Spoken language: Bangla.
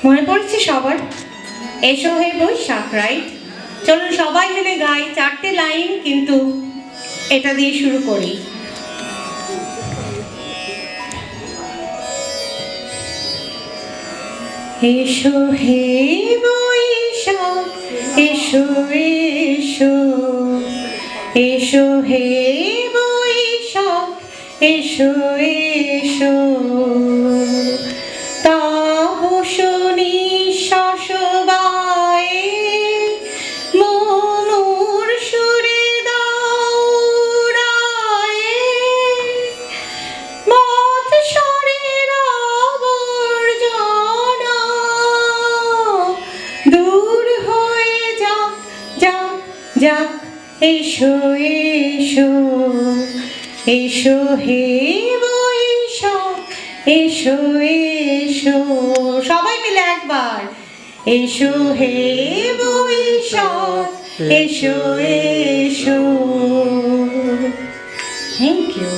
মনে পড়ছে সবার? এসো হে বৈশাখ, রাইট? চলুন সবাই মিলে গাই 4টে লাইন, কিন্তু এটা দিয়ে শুরু করি। এসো হে বৈশাখ, এসো এসো, এসো হে বৈশাখ, এসো এসো। তাহসনি শশবায়ে মনুর সুরে দৌড়ায়ে, মৎসরের আবর্জনা দূর হয়ে যাক যাক যাক। এসো এসো, এসো হে বৈশাখ, এসো এসো। সবাই মিলে একবার, এসো হে বৈশাখ, এসো এসো। Thank you.